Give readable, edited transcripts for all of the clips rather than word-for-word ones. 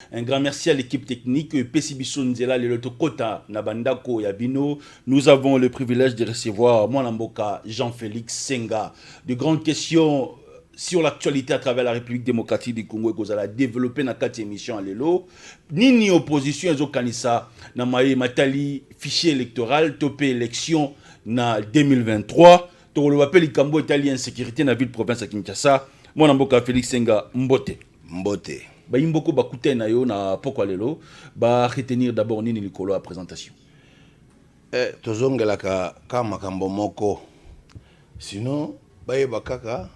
Un grand merci à l'équipe technique, Pesibiso Nzela, Leloto Kota, Nabandako Yabino. Nous avons le privilège de recevoir Mwanamboka Jean-Félix Senga. De grandes questions sur l'actualité à travers la République démocratique du Congo et que vous allez développer dans 4 émissions à l'élo. Ni opposition, ils ont kanisa, na matali fichier électoral, topé élection na 2023. Toro le appel Ikambo Italien insécurité na ville province à Kinshasa. Mwanamboka Félix Senga Mbote. Mbote. Ba imboko ba kute na yo na poko lelo ba retenir d'abord nini likolo à présentation. Tozongela ka makambo moko. Sinon bayeba kaka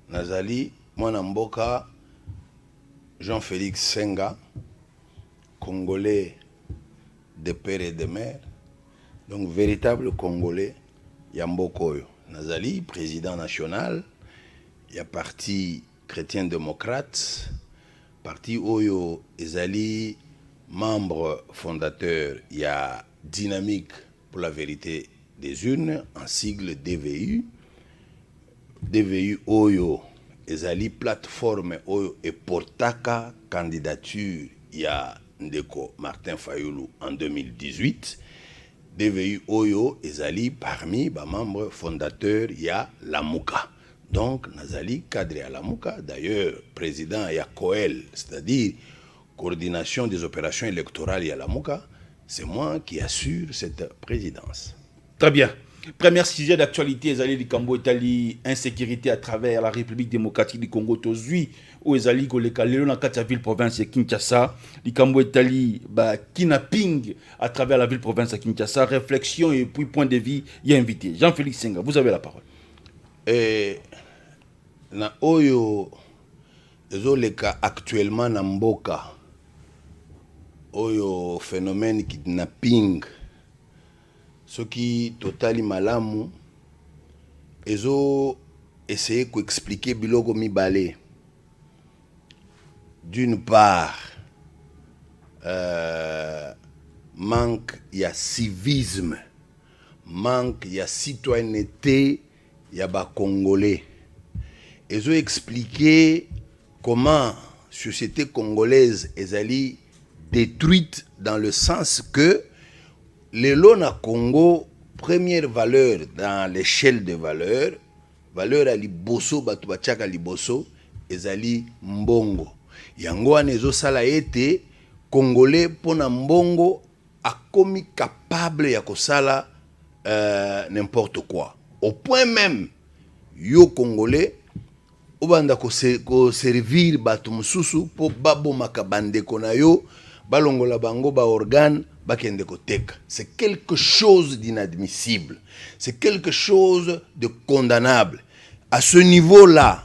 nazali mwana mboka Jean-Félix Senga, congolais de père et de mère. Donc véritable congolais ya mbokoyo. Nazali président national ya parti chrétien démocrate. Parti Oyo Ezali, membre fondateur, il y a Dynamique pour la vérité des urnes, en sigle DVU. DVU Oyo Ezali, plateforme Oyo et Portaka, candidature, il y a Ndeko Martin Fayoulou en 2018. DVU Oyo Ezali, parmi les membres fondateurs, il y a Lamuka. Donc, Nazali cadre à Lamuka, d'ailleurs, président Yakoel, c'est-à-dire coordination des opérations électorales à Lamuka, c'est moi qui assure cette présidence. Très bien. Premier sujet d'actualité, Ezali Likambo Italie, insécurité à travers la République démocratique du Congo, Tozui, où Ezali Goleka, Lélo dans la ville province de Kinshasa, Likambo Italie, kidnapping à travers la ville province de Kinshasa, réflexion et puis point de vue, il y a invité. Jean-Félix Senga, vous avez la parole. Na oyo ezoleka actuellement na mboka oyo phénomène kidnapping soki totali malamu ezo essayer ko expliquer biloko mibale. D'une part manque ya civisme, manque ya citoyenneté ya ba congolais. Ils ont expliqué comment la société congolaise est détruite dans le sens que les lots à Congo, première valeur dans l'échelle de valeur, valeur à liboso, batubachaka liboso, est mbongo. Yango anezo sala ete congolais pona mbongo a commis capable ya kosala n'importe quoi. Au point même, yo congolais obanda ko servir batu mususu po babo makabande kona yo balongola bango ba organe bakende ko teka. C'est quelque chose d'inadmissible. C'est quelque chose de condamnable. À ce niveau-là,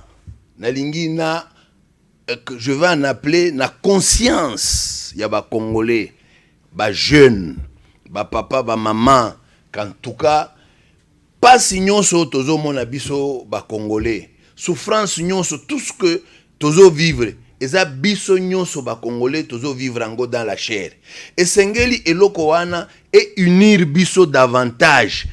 nalingi na que je vais en appeler na conscience ya ba congolais, ba jeunes, ba papa, ba maman, qu'en tout cas pas signon so tozo mona biso ba congolais. Souffrance nyonso, tout ce que tozo vivre, eza biso nyonso ba congolais tozo vivre ango dans la chair. Et sengeli eloko wana et unir biso davantage.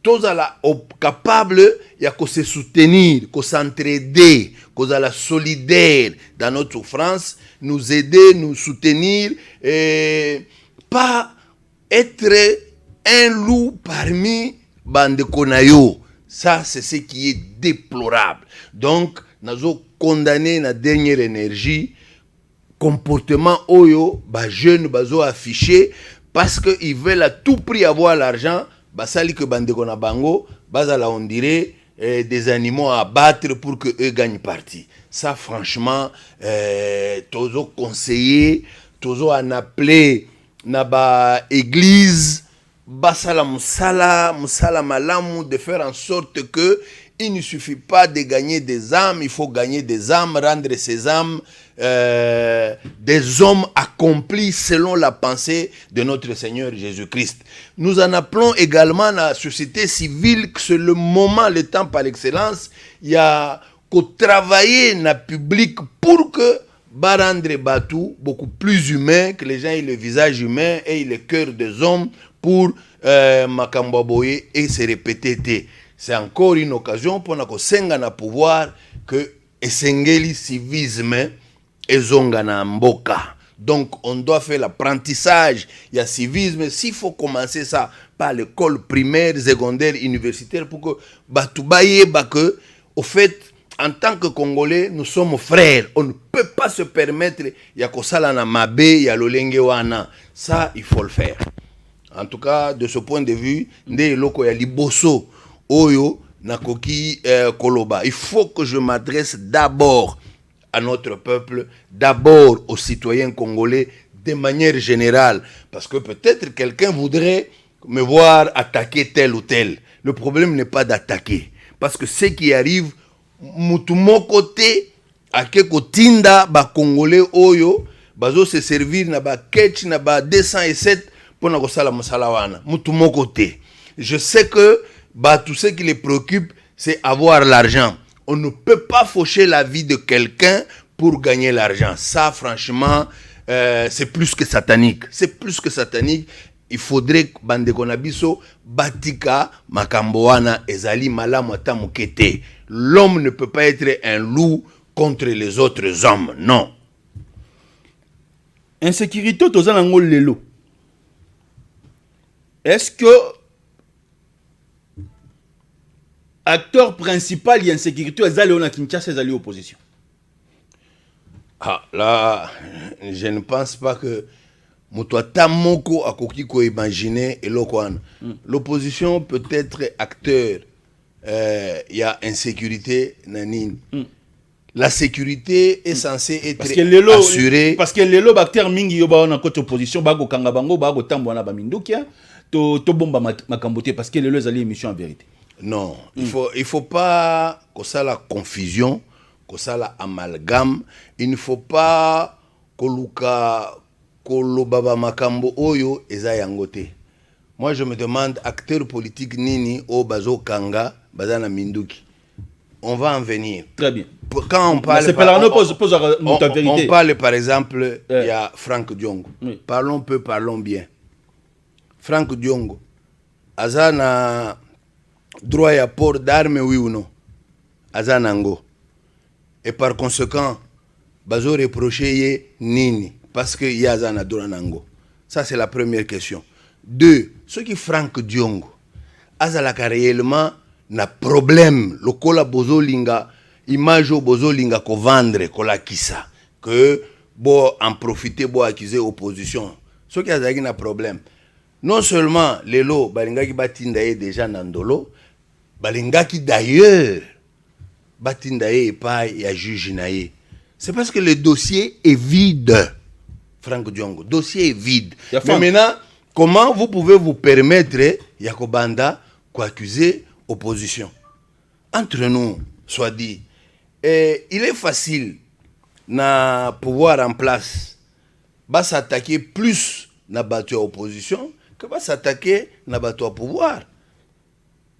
Tozala capable ya ko se soutenir, ko s'entraider, ko la solidaire dans notre souffrance, nous aider, nous soutenir et pas être un loup parmi bande konayo. Ça, c'est ce qui est déplorable. Donc, nous avons condamné la dernière énergie, comportement oyo, bah jeunes bazo affiché, parce qu'ils veulent à tout prix avoir l'argent, bah sali que bande kona bango, bazala on dirait des animaux à abattre pour que eux gagnent partie. Ça, franchement, tozo conseillé, tozo en appelé naba église. Basala musala malamu, de faire en sorte que il ne suffit pas de gagner des âmes, il faut gagner des âmes, rendre ces âmes des hommes accomplis selon la pensée de notre Seigneur Jésus-Christ. Nous en appelons également à la société civile que c'est le moment, le temps par excellence, il y a qu'au travailler dans le public pour que rendre Batou beaucoup plus humain, que les gens aient le visage humain et le cœur des hommes pour Makambaboye et se répéter. C'est encore une occasion pour nous senga na pouvoir que esengeli civisme ezonga na mboka. Donc, on doit faire l'apprentissage. Il y a civisme. S'il faut commencer ça par l'école primaire, secondaire, universitaire, pour que, que, au fait, en tant que Congolais, nous sommes frères. On ne peut pas se permettre, il y a Kosala na Mabe, il y a Lolenge Wana. Ça, il faut le faire. En tout cas, de ce point de vue, nde loko ya liboso oyo nakoki koloba. Il faut que je m'adresse d'abord à notre peuple, d'abord aux citoyens congolais, de manière générale. Parce que peut-être quelqu'un voudrait me voir attaquer tel ou tel. Le problème n'est pas d'attaquer. Parce que ce qui arrive, mutumo côté, à quelque tinda, ba congolais oyo, bazo se servir na ba ketch na ba 207 pour na kosala mosala wana. Mutumo côté. Je sais que tout ce qui les préoccupe, c'est avoir l'argent. On ne peut pas faucher la vie de quelqu'un pour gagner l'argent. Ça, franchement, c'est plus que satanique. C'est plus que satanique. Il faudrait que Bandeko Nabiso batika makamboana ezali malamu ata mukete. L'homme ne peut pas être un loup contre les autres hommes. Non. Insécurité tozanango lelo. Est-ce que acteur principal de l'insécurité est allé au Kinshasa, est allé à l'opposition? Ah, là, je ne pense pas que Moutouata Moko a ko imaginer et l'opposition peut être acteur. Il y a insécurité nanine. La sécurité est censée être assurée. Parce que les acteurs mingi yoba na côté opposition bago kanga bango bago tambo na ba mindukia to bomba makambote parce que les lois allaient émission en vérité. Non, il faut pas que ça la confusion, que ça la amalgame. Il ne faut pas que luka kolobaba makambo oyo eza yangote. Moi je me demande acteur politique nini o bazo kanga bazana minduki. On va en venir. Très bien. Quand on parle on parle par exemple il y a Franck Diongo. Oui. Parlons peu, parlons bien. Franck Diongo azana droit à port d'armes, oui ou non? Azanango. Et par conséquent, bazo reproché nini parce que y a azana droit nango. Ça c'est la première question. Deux, ce qui Franck Diongo azalaka réellement na problème lokola bozo linga image bozo linga ko vendre ko la kisa que bo en profiter bo accuser opposition. Ce qui azalaki na problème. Non seulement les lots balingaki batindaye déjà nandolo, balingaki d'ailleurs batindaye pas ya juge naye. C'est parce que le dossier est vide. Franck Diongo, dossier est vide. Mais maintenant, comment vous pouvez vous permettre Yakobanda accuser opposition? Entre nous, soit dit, il est facile na pouvoir en place va s'attaquer plus na battu à opposition que va s'attaquer na battu à pouvoir.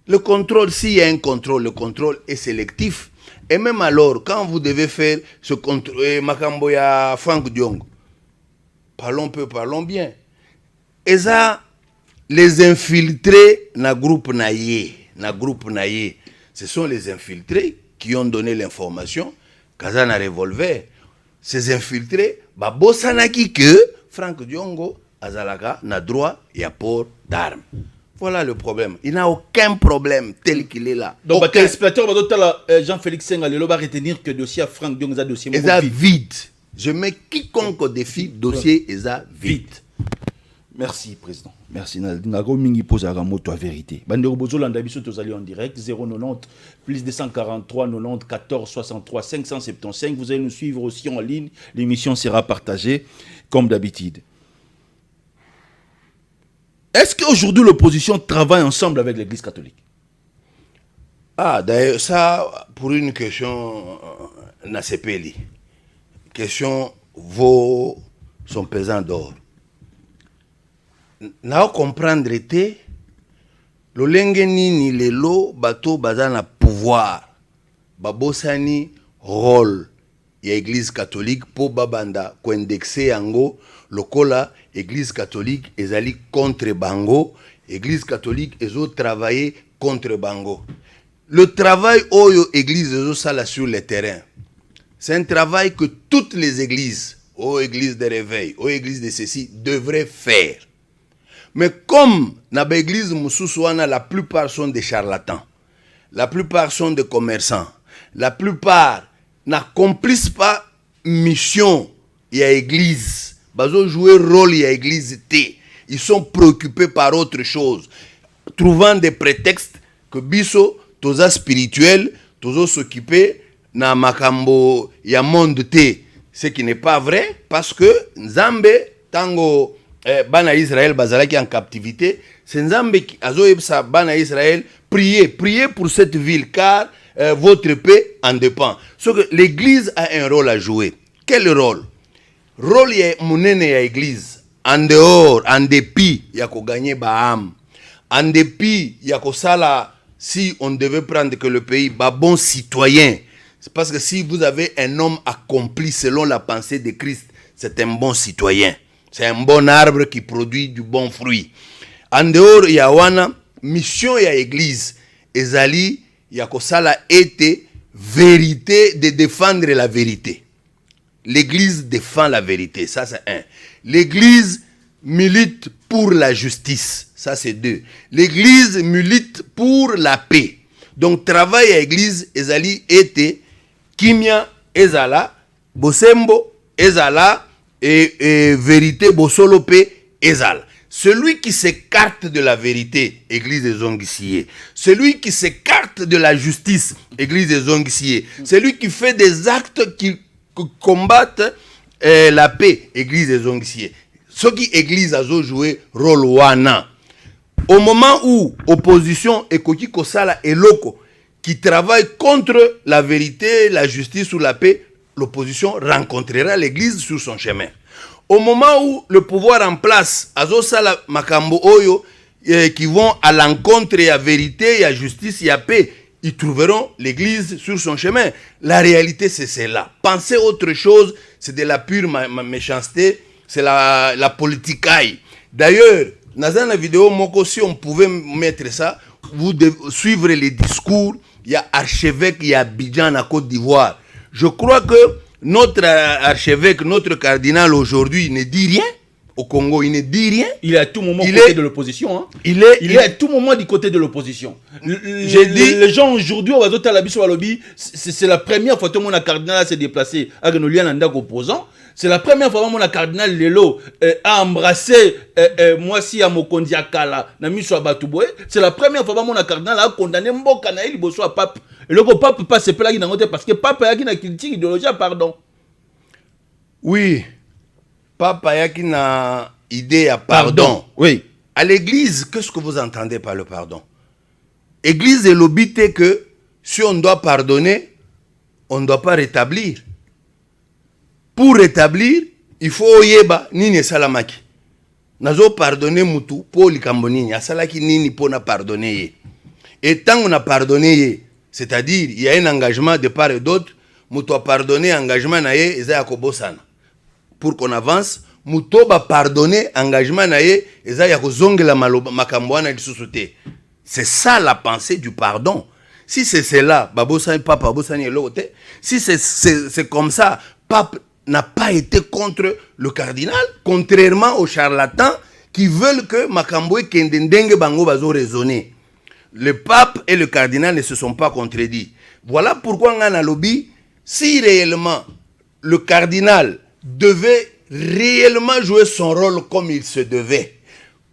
Le contrôle, s'il y a un contrôle, le contrôle est sélectif. Et même alors, quand vous devez faire ce contrôle, Makamboya Franck Diongo, parlons peu, parlons bien. Et ça, les infiltrés na groupe naïe, ce sont les infiltrés qui ont donné l'information Kazana revolver. Ces infiltrés, babosanaki que Franck Diongo azalaka na droit et à port d'armes. Voilà le problème. Il n'a aucun problème tel qu'il est là. Donc, téléspectateur, Jean-Félix Senga, le va retenir que le dossier à Franck Diongo est un dossier vide. Je mets quiconque au défi, dossier est vide. Merci, Président. Merci. Nago Mingi pose à moto à vérité. Bandero Bozolanda Biso Tozali en direct, 090 plus 243 90 14 63 575. Vous allez nous suivre aussi en ligne. L'émission sera partagée comme d'habitude. Est-ce qu'aujourd'hui l'opposition travaille ensemble avec l'Église catholique? Ah, d'ailleurs, ça, pour une question, n'a pas question vaut son pesant d'or. Na comprendre te lolenge nini lelo bato bazana pouvoir babosani rôle ya église catholique pour babanda ko indexer yango lokola église catholique ezali contre bango, église catholique ezo travailler contre bango. Le travail oyo église ezo sala sur le terrain, c'est un travail que toutes les églises aux églises de réveil, aux églises de ceci, devraient faire. Mais comme dans l'église Moussousouana, la plupart sont des charlatans, la plupart sont des commerçants, la plupart n'accomplissent pas mission, il y a église. Ils jouer rôle, il y a église T. Ils sont préoccupés par autre chose, trouvant des prétextes que biso, toza spirituel, tozo s'occuper na makambo ya monde T. Ce qui n'est pas vrai, parce que Nzambe, tango Bana Israël bazalaki en captivité, c'est Nzambe qui a Bana Israël, priez pour cette ville, car votre paix en dépend. So que l'église a un rôle à jouer. Quel rôle? Rôle ya munene ya église. En dehors, en dépit, ya ko gagner Baham. En dépit, ya ko sala, si on devait prendre que le pays, ba bon citoyen. C'est parce que si vous avez un homme accompli selon la pensée de Christ, c'est un bon citoyen. C'est un bon arbre qui produit du bon fruit. En dehors, il y a wana mission ya église. Ezali, ya ko sala été vérité de défendre la vérité. L'église défend la vérité, ça c'est un. L'église milite pour la justice, ça c'est deux. L'église milite pour la paix. Donc travail à l'église, ezali été kimia ezala, bosembo ezala et vérité bosolope ezala. Celui qui s'écarte de la vérité, église des Onguissiers. Celui qui s'écarte de la justice, église des Onguissiers. Celui qui fait des actes qui combattent la paix, église des Onguissiers. Ce qui église a joué rôle wana. Au moment où opposition et Koki Kosala et Loko qui travaillent contre la vérité, la justice ou la paix, l'opposition rencontrera l'église sur son chemin. Au moment où le pouvoir en place, Azosala Makambo Oyo, qui vont à l'encontre de la vérité, la justice, la paix, ils trouveront l'église sur son chemin. La réalité, c'est cela. Penser autre chose, c'est de la pure méchanceté, c'est la politicaille. D'ailleurs, dans la vidéo, si on pouvait mettre ça, vous devez suivre les discours. Il y a archevêque, il y a Abidjan à Côte d'Ivoire. Je crois que notre archevêque, notre cardinal aujourd'hui ne dit rien. Au Congo, il ne dit rien. Il est à tout moment du côté de l'opposition. Hein. Il est à tout moment du côté de l'opposition. J'ai dit... Les gens aujourd'hui, c'est la première fois que mon cardinal s'est déplacé à Genolian en opposant. C'est la première fois que mon cardinal Lelo a embrassé moi si à Mokondi Akala, Namiso Abatouboé. C'est la première fois que mon cardinal a condamné Mboka Naïli Bosso à Pape. Et le pape peut pas se plaindre parce que Pape a une critique idéologique, pardon. Oui. Papa yaki na idée à pardon. Oui. À l'église, qu'est-ce que vous entendez par le pardon? Église est l'obité que si on doit pardonner, on ne doit pas rétablir. Pour rétablir, il faut yeba nini salamaki. Nazo pardonner mutu pour likambonini. Asalaki nini pour na pardonner. Et tant on a pardonné, c'est-à-dire il y a un engagement de part et d'autre, mutu a pardonné engagement na ye eza yakobosana. Pour qu'on avance, mutoba pardonner engagement nae eza ya kozongela makambo na lisusuté. C'est ça la pensée du pardon. Si c'est cela, babosani papa babosani elote. Si c'est comme ça, pape n'a pas été contre le cardinal, contrairement aux charlatans qui veulent que makambo kendendenge bango bazo raisonner. Le pape et le cardinal ne se sont pas contredits. Voilà pourquoi ngana lobby, si réellement le cardinal devait réellement jouer son rôle comme il se devait,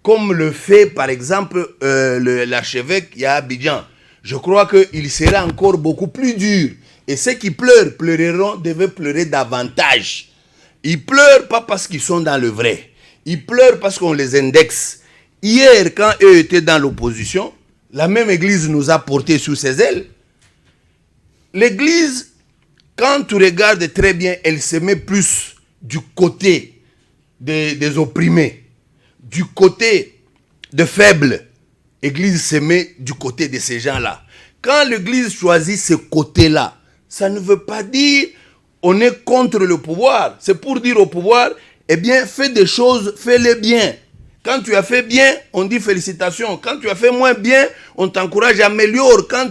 comme le fait par exemple l'archevêque à Abidjan, je crois qu'il sera encore beaucoup plus dur. Et ceux qui pleureront devaient pleurer davantage. Ils pleurent pas parce qu'ils sont dans le vrai. Ils pleurent parce qu'on les indexe. Hier, quand eux étaient dans l'opposition, la même église nous a portés sous ses ailes. L'église, quand tu regardes très bien, elle se met plus du côté des opprimés, du côté des faibles. L'église se met du côté de ces gens-là. Quand l'église choisit ce côté-là, ça ne veut pas dire on est contre le pouvoir. C'est pour dire au pouvoir, eh bien, fais des choses, fais-les bien. Quand tu as fait bien, on dit félicitations. Quand tu as fait moins bien, on t'encourage, améliore. Quand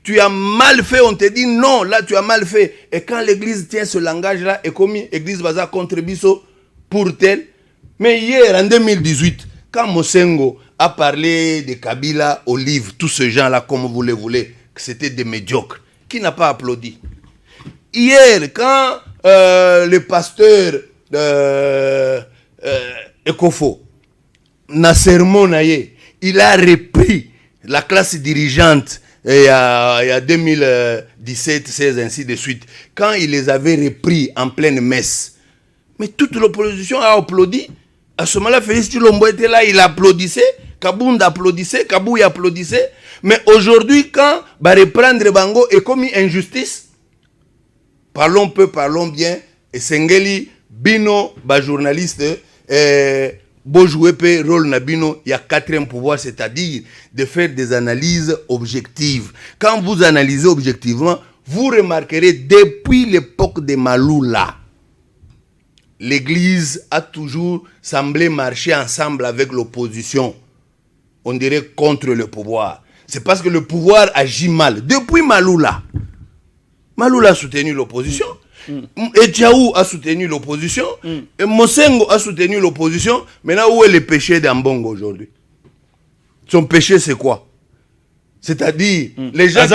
tu as mal fait, on te dit non, là tu as mal fait. Et quand l'église tient ce langage-là, et comme l'église va contre Bisso pour tel. Mais hier, en 2018, quand Mosengo a parlé de Kabila, Olive, tous ces gens-là, comme vous les voulez, que c'était des médiocres, qui n'a pas applaudi? Hier, quand le pasteur Ekofo, Nassermo Naye, il a repris la classe dirigeante il y a 2017, 16, ainsi de suite, quand il les avait repris en pleine messe. Mais toute l'opposition a applaudi. À ce moment-là, Félix Tshilombo était là, il applaudissait, Kabounda applaudissait, Kabouya applaudissait. Mais aujourd'hui, quand va reprendre Bango et commis injustice, parlons peu, parlons bien, et Sengeli, Bino, journaliste, beau jouer rôle Nabino, il y a quatrième pouvoir, c'est-à-dire de faire des analyses objectives. Quand vous analysez objectivement, vous remarquerez depuis l'époque de Maloula, l'Église a toujours semblé marcher ensemble avec l'opposition. On dirait contre le pouvoir. C'est parce que le pouvoir agit mal. Depuis Maloula, Maloula a soutenu l'opposition. Etchaou a soutenu l'opposition. Et Mosengo a soutenu l'opposition. Maintenant, où est le péché d'Ambongo aujourd'hui? Son péché, c'est quoi? C'est-à-dire, les gens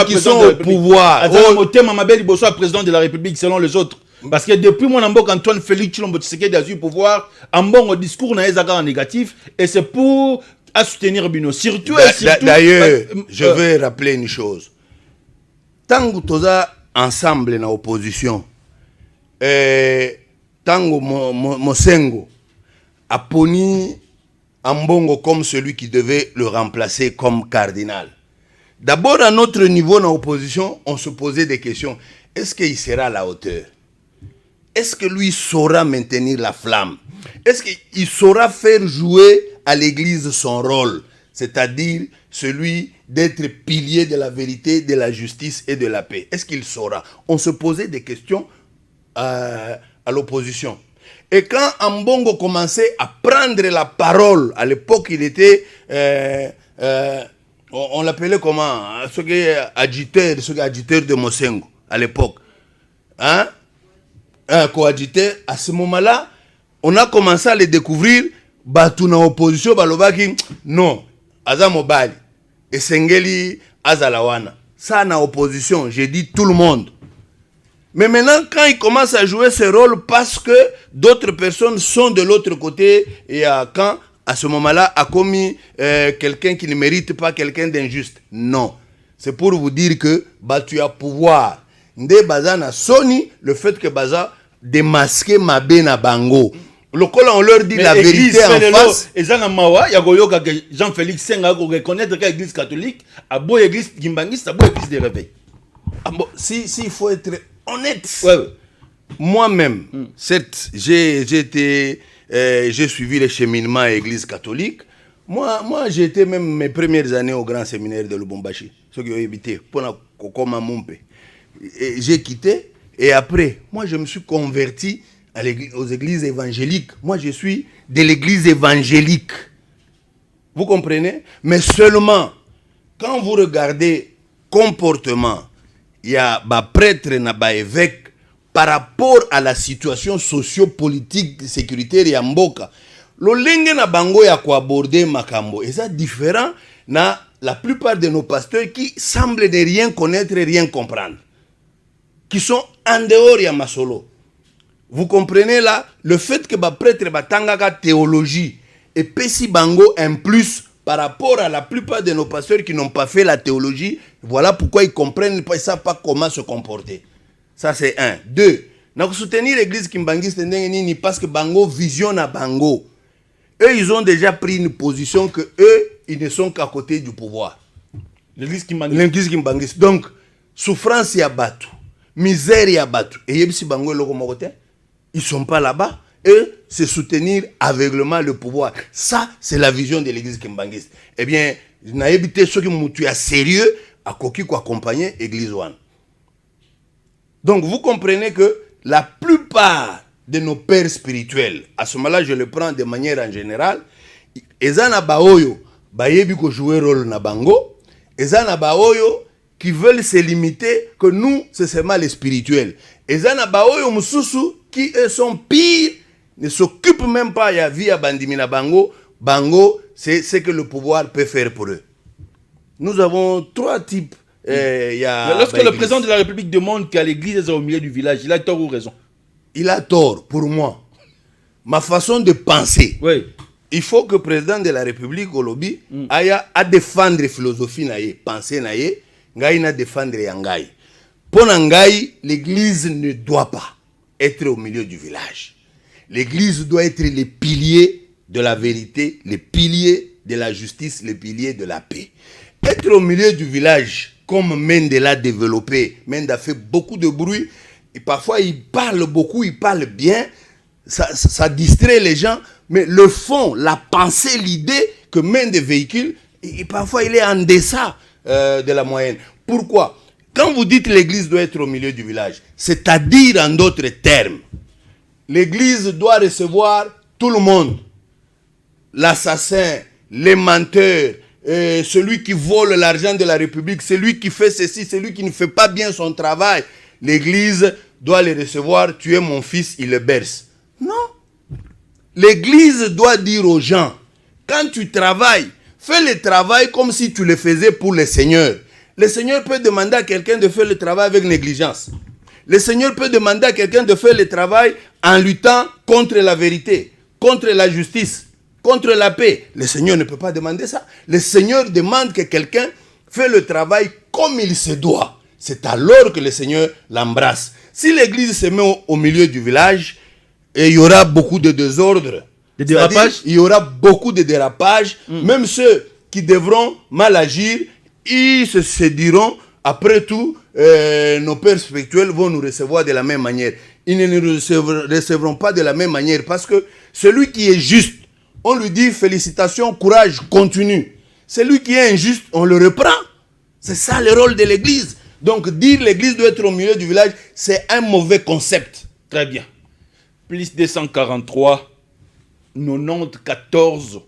qui sont au pouvoir. Président de la République, selon les autres. Parce que depuis mon ambok Antoine Félix Tshilombo Tshisekedi a eu pouvoir, ambongo discours na ezaka négatif, et c'est pour soutenir Bino. Surtout, d'ailleurs, je veux rappeler une chose. Tant que toza ensemble na opposition, tango Mosengo a poni Ambongo comme celui qui devait le remplacer comme cardinal. D'abord, à notre niveau dans l'opposition, on se posait des questions. Est-ce qu'il sera à la hauteur? Est-ce que lui saura maintenir la flamme? Est-ce qu'il saura faire jouer à l'église son rôle? C'est-à-dire celui d'être pilier de la vérité, de la justice et de la paix. Est-ce qu'il saura? On se posait des questions à l'opposition. Et quand Ambongo commençait à prendre la parole, à l'époque il était, on l'appelait comment? Ce qui est agiteur de Mosengo, à l'époque. Hein? Un coadjuteur, à ce moment-là, on a commencé à les découvrir, Batuna opposition, Balobaki, non, Aza Mobali, et Sengeli Azalawana. Ça, en opposition, j'ai dit tout le monde. Mais maintenant, quand il commence à jouer ce rôle, parce que d'autres personnes sont de l'autre côté, et quand, à ce moment-là, a commis quelqu'un qui ne mérite pas quelqu'un d'injuste. Non. C'est pour vous dire que tu as pouvoir. Nde Baza na Sony, le fait que Baza démasquer Mabé na Bango. Le col, on leur dit la vérité en face. Et Zanamawa, il y a Jean-Félix Senga reconnaître que l'église catholique a beau église gimbangiste, a beau église de réveil. Si il faut être honnête. Ouais. Moi-même, certes, j'ai suivi les cheminements à l'église catholique. Moi, j'ai été même mes premières années au grand séminaire de Lubumbashi. Ceux qui ont habité, pour Kokoma Mumpe. J'ai quitté et après, moi je me suis converti aux églises évangéliques. Moi je suis de l'église évangélique. Vous comprenez? Mais seulement, quand vous regardez comportement, il y a des prêtres et des évêques par rapport à la situation socio-politique, sécuritaire et mboka. Le lenge na bango ya ko aborder makambo. Et ça différent na la plupart de nos pasteurs qui semblent ne rien connaître et rien comprendre. Qui sont en dehors de Masolo. Vous comprenez là, le fait que les prêtres batangaka théologie et Pessi Bango un plus par rapport à la plupart de nos pasteurs qui n'ont pas fait la théologie, voilà pourquoi ils comprennent pas, ils savent pas comment se comporter. Ça c'est un. Deux, nous soutenir l'église Kimbangiste ni parce que Bango visionne à Bango. Eux, ils ont déjà pris une position que eux, ils ne sont qu'à côté du pouvoir. L'église Kimbangiste. Donc, souffrance y a battu. Misère y a battu. Et Yebsi Bango ils ne sont pas là-bas. Eux, c'est soutenir aveuglement le pouvoir. Ça, c'est la vision de l'église kimbangiste. Eh bien, je n'ai évité ceux qui m'ont tué sérieux à Koki qui accompagner l'église One. Donc, vous comprenez que la plupart de nos pères spirituels. À ce moment-là, je le prends de manière en générale. Ezana baoyo, bayebi ko jouer rôle na bango. Ezana baoyo qui veulent se limiter que nous, c'est seulement les spirituels. Ezana baoyo mususu qui eux sont pires, ne s'occupent même pas ya vie à bandimi na bango. Bango, c'est ce que le pouvoir peut faire pour eux. Nous avons trois types. Lorsque le président de la République demande qu'à l'église est au milieu du village, il a tort ou raison? Il a tort, pour moi. Ma façon de penser. Oui. Il faut que le président de la République, au lobby, aille à défendre la philosophie, penser, na défendre yangai. Pour Nangai, l'église ne doit pas être au milieu du village. L'église doit être le pilier de la vérité, le pilier de la justice, le pilier de la paix. Être au milieu du village, comme Mende l'a développé, Mende a fait beaucoup de bruit, et parfois il parle beaucoup, il parle bien, ça distrait les gens, mais le fond, la pensée, l'idée que Mende véhicule, et parfois il est en deçà de la moyenne. Pourquoi? Quand vous dites l'église doit être au milieu du village, c'est-à-dire en d'autres termes, l'église doit recevoir tout le monde. L'assassin, les menteurs, celui qui vole l'argent de la République, celui qui fait ceci, celui qui ne fait pas bien son travail. L'église doit les recevoir. Tu es mon fils, il le berce. Non. L'église doit dire aux gens, quand tu travailles, fais le travail comme si tu le faisais pour le Seigneur. Le Seigneur peut demander à quelqu'un de faire le travail avec négligence. Le Seigneur peut demander à quelqu'un de faire le travail en luttant contre la vérité, contre la justice, contre la paix. Le Seigneur ne peut pas demander ça. Le Seigneur demande que quelqu'un fait le travail comme il se doit. C'est alors que le Seigneur l'embrasse. Si l'église se met au milieu du village, et il y aura beaucoup de désordre. Des dérapages? Il y aura beaucoup de dérapages. Même ceux qui devront mal agir, ils se diront, après tout, nos pères spirituels vont nous recevoir de la même manière. Ils ne nous recevront pas de la même manière parce que celui qui est juste, on lui dit félicitations, courage, continue. Celui qui est injuste, on le reprend. C'est ça le rôle de l'église. Donc dire l'église doit être au milieu du village, c'est un mauvais concept. Très bien. Plus 243 90 14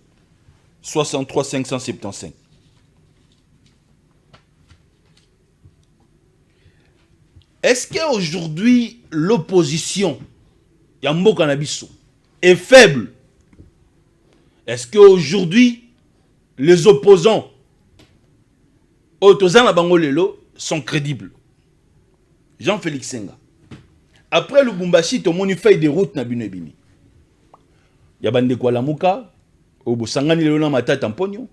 63 575. Est-ce qu'aujourd'hui l'opposition Yambo Canabiso est faible? Est-ce qu'aujourd'hui les opposants Otozana Bangolelo sont crédibles? Jean-Félix Senga. Après Lubumbashi, tout le monde fait des routes na bino bini. Yabande kwa lamuka, obo sangani lelo na Matata Mponyo,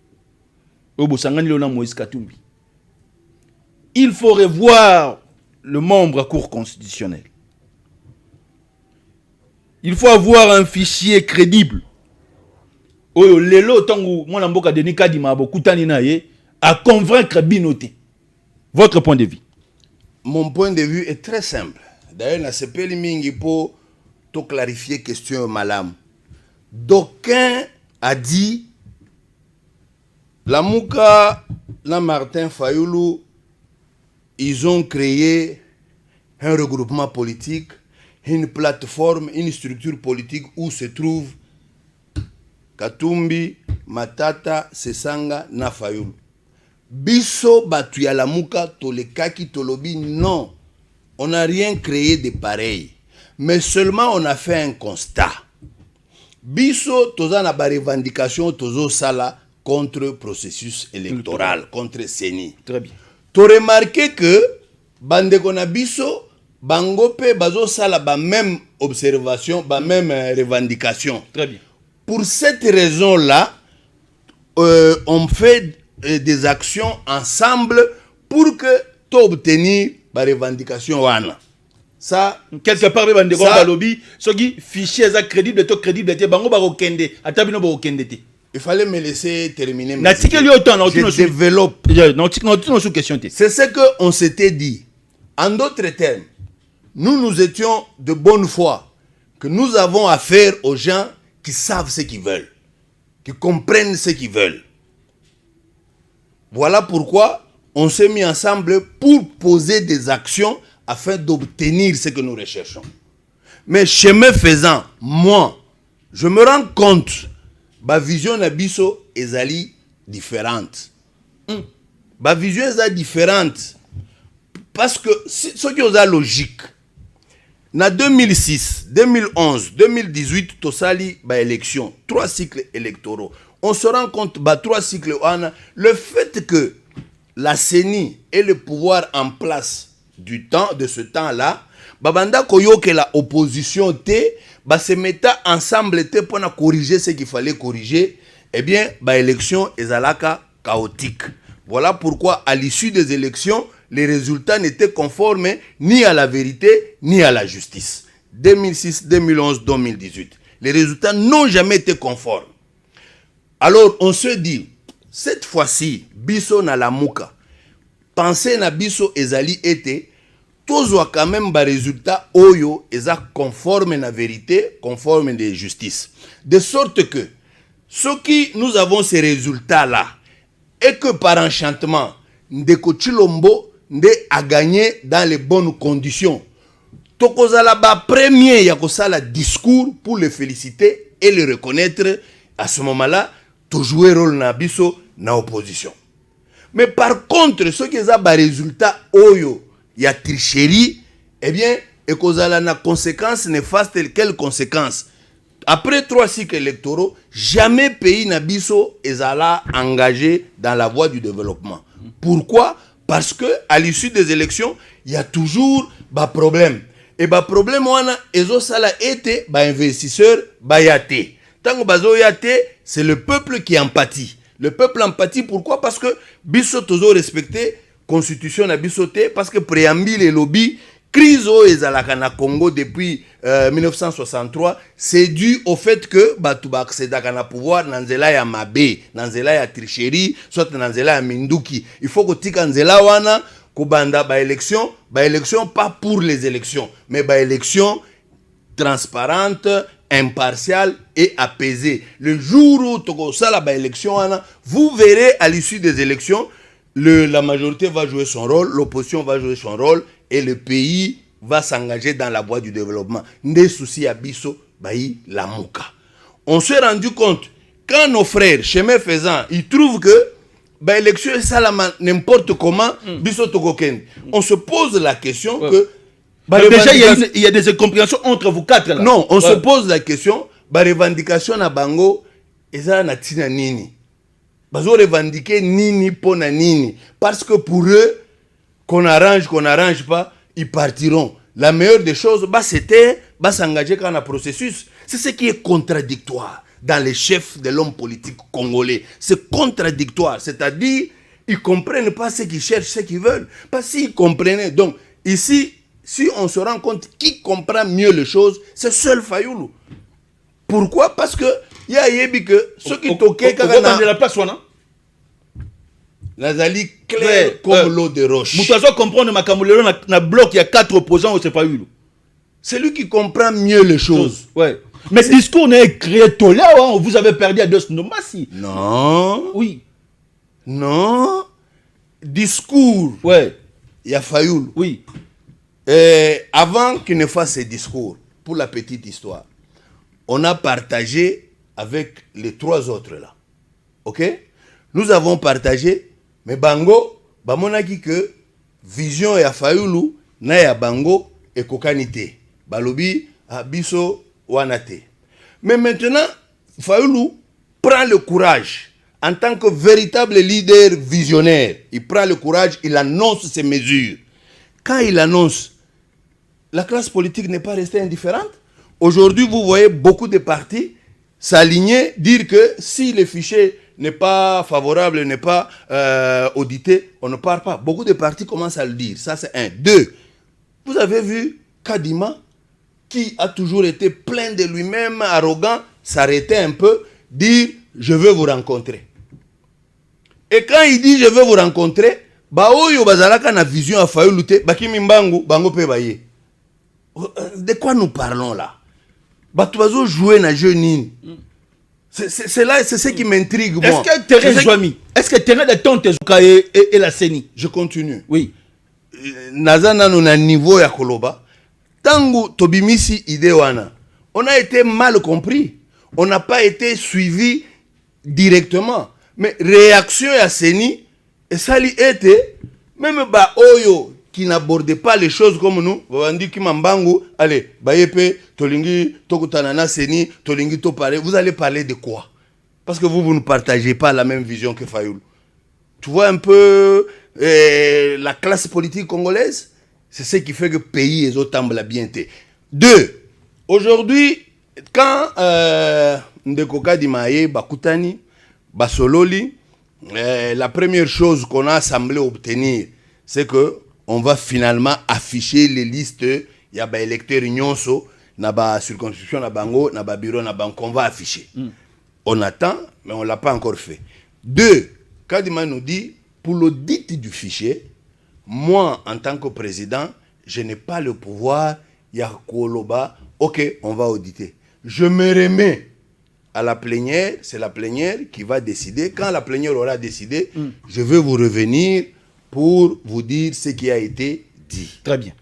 obo sangani lelo na Moïse Katumbi. Il faut revoir le membre à cour constitutionnelle. Il faut avoir un fichier crédible. Oyo lelo tangu mwana mboka Denis Kadima bokutani na ye à convaincre binoté. Votre point de vue? Mon point de vue est très simple. D'ailleurs, na sepeli mingi pour te clarifier question malam. D'aucuns a dit Lamuka, la Martin Fayoulou, ils ont créé un regroupement politique, une plateforme, une structure politique où se trouvent Katumbi, Matata, Sesanga, na Fayoulou. Biso batu ya Lamuka, tolekaki tolobi, non. On n'a rien créé de pareil. Mais seulement on a fait un constat. Biso, toza na ba revendication, tozo sala contre le processus électoral, contre Seni. Très bien. Tu as remarqué que bandeko na biso, bangope bazo sala ba même observation, ba même revendication. Très bien. Pour cette raison-là, on fait des actions ensemble pour que tu obtenir ba revendication wana. Ça quelque part be bandeko ba lobby soki fichier za crédible to crédible te bango ba kokende atabino ba kokende te. Il fallait me laisser terminer. Je développe. C'est ce qu'on s'était dit. En d'autres termes, nous étions de bonne foi que nous avons affaire aux gens qui savent ce qu'ils veulent, qui comprennent ce qu'ils veulent. Voilà pourquoi on s'est mis ensemble pour poser des actions afin d'obtenir ce que nous recherchons. Mais chemin faisant, moi, je me rends compte, ma vision na biso ezali différente. Ma vision est différente. Parce que ce qui est logique, en 2006, 2011, 2018, tosali ba élection, 3 cycles électoraux. On se rend compte, bah 3 cycles, le fait que la CENI ait le pouvoir en place de ce temps-là, babanda koyo que la opposition te, bah se mettant ensemble te pour corriger ce qu'il fallait corriger, eh bien, bah élection ezalaka chaotique. Voilà pourquoi à l'issue des élections, les résultats n'étaient conformes ni à la vérité ni à la justice. 2006, 2011, 2018. Les résultats n'ont jamais été conformes. Alors on se dit, cette fois-ci, biso na la mouka, pensez na biso ezali ete, tozwa quand même ba résultat oyo eza conforme na vérité, conforme de justice. De sorte que, ce qui nous avons ces résultats-là, et que par enchantement, Ndeko Tshilombo a gagné dans les bonnes conditions. Tokozala ba premier ya kosala discours pour le féliciter et le reconnaître. À ce moment-là, to jouer rôle na biso na opposition. Mais par contre, ce qui est ba résultat oyo ya tricherie, eh bien, et kozala na conséquences néfastes. Quelles conséquences? Après 3 cycles électoraux, jamais pays nabiso ezala engagé dans la voie du développement. Pourquoi? Parce que à l'issue des élections, il y a toujours des problèmes. Et les problèmes, ezo sala été investisseurs bayate. Tant que bazo yate, c'est le peuple qui empathie. Le peuple empathie, pourquoi? Parce que biso tozo respecté constitution na biso te, parce que préambule et lobby crise au ezalaka na Congo depuis 1963, c'est dû au fait que Batouba accédaka na pouvoir nanzela ya mabe, nanzela ya tricherie, soit nanzela ya minduki. Il faut que tika nzela wana kobanda ba élection pas pour les élections, mais ba élection transparente, impartiale et apaisée. Le jour où toko sala ba élection wana, vous verrez à l'issue des élections, la majorité va jouer son rôle, l'opposition va jouer son rôle, et le pays va s'engager dans la voie du développement. Nde souci abiso bayi la mouka. On s'est rendu compte, quand nos frères, chemin faisant, ils trouvent que bah, l'élection est ça n'importe comment, biso tokoken. On se pose la question que... Bah, déjà, il y a des incompréhensions entre vous quatre là. Non, on se pose la question, bah, revendication na bango, eza na tina nini. Bazo revendiquer nini pona nini. Parce que pour eux, qu'on n'arrange pas, ils partiront. La meilleure des choses, bah, c'était s'engager dans un processus. C'est ce qui est contradictoire dans les chefs de l'homme politique congolais. C'est contradictoire. C'est-à-dire, ils ne comprennent pas ce qu'ils cherchent, ce qu'ils veulent. Pas s'ils comprenaient. Donc, ici, si on se rend compte qui comprend mieux les choses, c'est seul Fayoulou. Pourquoi? Parce que, il y a yebi que ceux qui toquent quand on a la place, non? Nazali clair comme l'eau de roche. Moutazo comprendre ma camouléro na bloc, il y a 4 opposants, c'est pas eu. C'est lui qui comprend mieux les choses. Ouais. Mais le discours n'est créé tôt là, vous avez perdu à deux nomassi. Non. Oui. Non. Discours. Ouais. Il y a Fayoul. Oui. Avant qu'il ne fasse ce discours, pour la petite histoire, on a partagé avec les 3 autres là. Ok? Nous avons partagé. Mais Bango, bamonaki que vision ya Fayoulou na ya Bango et kokanité. Balobi abiso wanate. Mais maintenant, Fayoulou prend le courage en tant que véritable leader visionnaire. Il prend le courage, il annonce ses mesures. Quand il annonce, la classe politique n'est pas restée indifférente. Aujourd'hui, vous voyez beaucoup de partis s'aligner, dire que si le fichier n'est pas favorable, n'est pas audité, on ne part pas. Beaucoup de partis commencent à le dire. Ça, c'est 1. 2. Vous avez vu Kadima, qui a toujours été plein de lui-même, arrogant, s'arrêter un peu, dire « Je veux vous rencontrer ». Et quand il dit « Je veux vous rencontrer », Baoyo bazalaka na vision à Fayoulou te, bakimi mbangu, bango pe baye. De quoi nous parlons là? Batuazo jouer na jeu nini? C'est là, c'est ce qui m'intrigue, moi. Est-ce que Thérèse Joami, est-ce que terrain de Tonte Zouka et la CENI? Je continue. Oui. Nazana nous na niveau ya koloba. Tango Tobimisi Idewana, on a été mal compris. On n'a pas été suivi directement. Mais réaction à Seni, et ça lui était, même ba Oyo, qui n'abordait pas les choses comme nous, on dit qui m'ambango, allez, Bayepe, Tolingi, Tokutanana Seni, Tolingi Topare, vous allez parler de quoi? Parce que vous ne partagez pas la même vision que Fayoulou. Tu vois un peu la classe politique congolaise? C'est ce qui fait que le pays est autant bien. Deux, aujourd'hui, quand Ndekoka Dimaye, Bakutani, Basololi, la première chose qu'on a semblé obtenir, c'est que on va finalement afficher les listes. Il y a des électeurs nyonso, na ba circonscription, na bango, na ba bureau, na banque, on va afficher. On attend, mais on ne l'a pas encore fait. Deux, Kadima nous dit, pour l'audit du fichier, moi, en tant que président, je n'ai pas le pouvoir. Yakoloba, ok, on va auditer. Je me remets à la plénière. C'est la plénière qui va décider. Quand la plénière aura décidé, je vais vous revenir pour vous dire ce qui a été dit. Très bien.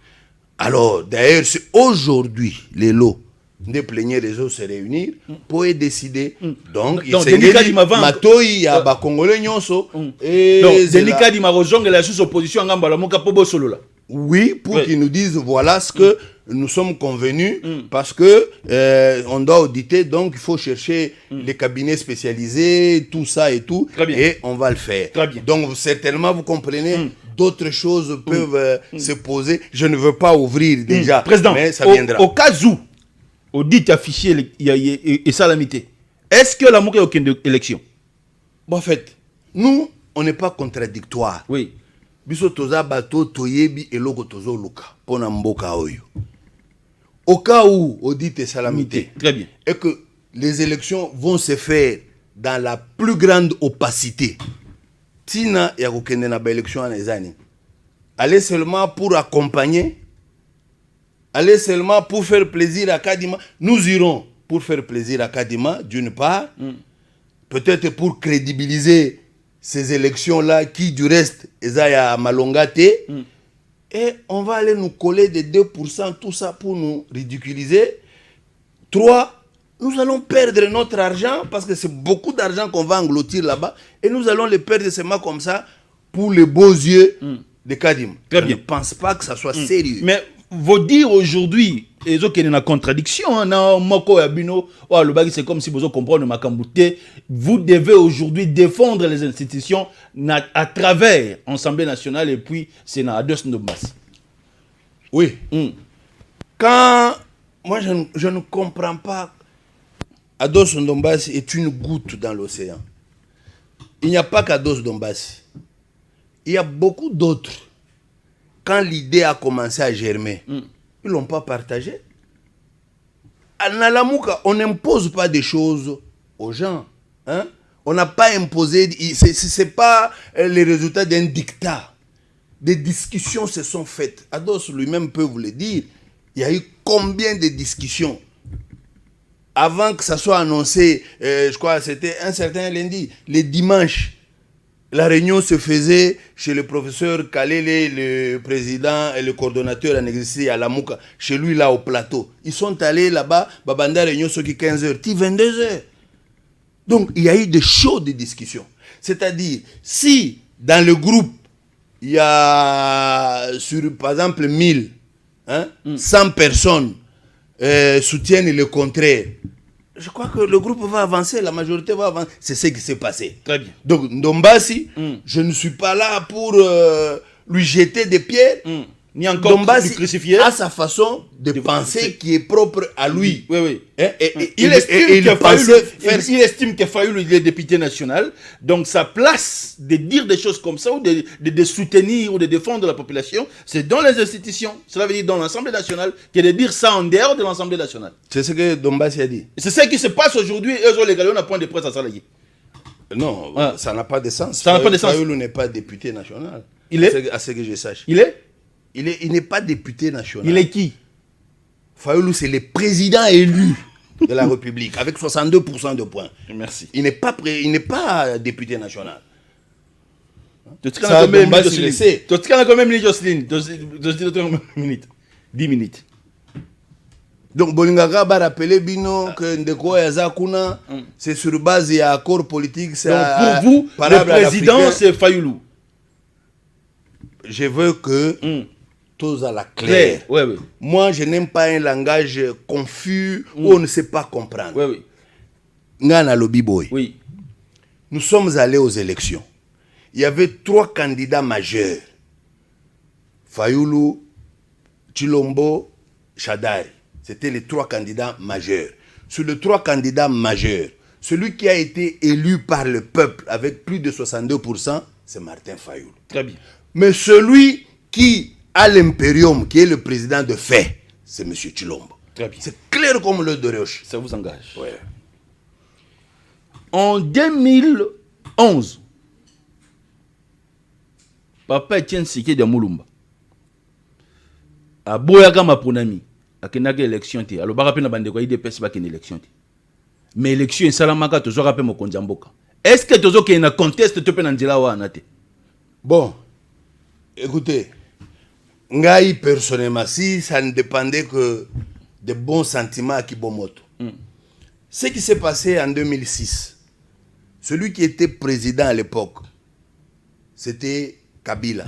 Alors, d'ailleurs, c'est aujourd'hui les lots des plénières des autres se réunir pour y décider. Donc, il s'est Matoyi ya ba Congolais nyonso. Et donc, Denika di Marojong la sous-opposition ngamba la moka pobo solo là. Oui, pour qu'ils nous disent voilà ce que nous sommes convenus parce que on doit auditer, donc il faut chercher les cabinets spécialisés, tout ça et tout, et on va le faire. Donc certainement vous comprenez, d'autres choses peuvent se poser. Je ne veux pas ouvrir déjà, Président, mais ça viendra. Au cas où audit affiché et salamité, est-ce que la moka a aucune élection? Bon, en fait, nous on n'est pas contradictoire. Oui. Biso toza bato toyebi eloko tozo luka pona mboka oyo. Au cas où audit et salamité, très bien, et que les élections vont se faire dans la plus grande opacité. Tina ya kokende na ba élection en ezani. Allez seulement pour accompagner, allez seulement pour faire plaisir à Kadima. Nous irons pour faire plaisir à Kadima d'une part, peut-être pour crédibiliser ces élections-là qui, du reste, à Malongate, et on va aller nous coller des 2%, tout ça pour nous ridiculiser. 3, nous allons perdre notre argent, parce que c'est beaucoup d'argent qu'on va engloutir là-bas, et nous allons les perdre seulement comme ça, pour les beaux yeux de Kadim. Je ne pense pas que ça soit sérieux. Mais vous dire aujourd'hui, et qui est une contradiction, c'est comme si vous comprenez ma cambouté. Vous devez aujourd'hui défendre les institutions à travers l'Assemblée nationale et puis Sénat à Ados Ndombasi. Oui. Quand moi je ne comprends pas, Ados Ndombasi est une goutte dans l'océan. Il n'y a pas qu'Ados Ndombasi. Il y a beaucoup d'autres. Quand l'idée a commencé à germer, ils ne l'ont pas partagé. À Nalamouka, on n'impose pas des choses aux gens. Hein? On n'a pas imposé, ce n'est pas les résultats d'un dictat. Des discussions se sont faites. Ados lui-même peut vous le dire. Il y a eu combien de discussions avant que ça soit annoncé, je crois que c'était un certain lundi, les dimanches. La réunion se faisait chez le professeur Kalele, le président et le coordonnateur en exercice à Lamouka, chez lui là au plateau. Ils sont allés là-bas, Babanda réunion sur 15h, 22h. Donc il y a eu de chaudes discussions. C'est-à-dire, si dans le groupe, il y a sur par exemple 1000, 100 personnes soutiennent le contraire, je crois que le groupe va avancer, la majorité va avancer. C'est ce qui s'est passé. Très bien. Donc, Ndombasi, je ne suis pas là pour lui jeter des pierres. Ni encore Ndombasi crucifié. a sa façon de penser qui est propre à lui. Oui, oui. Il estime que Fayoulou il est député national. Donc, sa place de dire des choses comme ça, ou de soutenir ou de défendre la population, c'est dans les institutions. Cela veut dire dans l'Assemblée nationale, que de dire ça en dehors de l'Assemblée nationale. C'est ce que Ndombasi a dit. C'est ce qui se passe aujourd'hui. Eux, les gars, on a point de presse à Salagui. Non, ça n'a pas de sens. Ça n'a pas de sens. Fayoulou n'est pas député national. Il est à ce que je sache. Il n'est pas député national. Il est qui? Fayoulou, c'est le président élu de la République, avec 62% de points. Merci. Il n'est pas député national. Tu sais quand même minutes, Jocelyne. 10 minutes. Donc bolingaka ba rappeler bino que ndeko yaza kuna c'est sur base ya accord politique. Donc pour vous, le président c'est Fayoulou. Je veux que tous à la claire. Ouais, ouais. Moi, je n'aime pas un langage confus où on ne sait pas comprendre. Ouais, oui. Ngana lobby boy. Oui. Nous sommes allés aux élections. Il y avait 3 candidats majeurs. Fayoulou, Chilombo, Chadari. C'était les 3 candidats majeurs. Sur les 3 candidats majeurs, celui qui a été élu par le peuple avec plus de 62%, c'est Martin Fayoulou. Très bien. Mais celui qui a l'impérium, qui est le président de fait, c'est M. Chilombo. Très bien. C'est clair comme le de roche. Ça vous engage. Ouais. En 2011, Papa Etienne Tshisekedi de Moulumba a boyaka maponami akenaka élection te alobaka pe na bandeko IDPS bakende élection te mais élection esalamaka tozwaka pe mokonzi ya mboka est-ce que tozokende na conteste to pe na nzela wana te? Bon, écoutez, ngai personnellement, si ça ne dépendait que des bons sentiments à Kibomoto, ce qui s'est passé en 2006, celui qui était président à l'époque, c'était Kabila.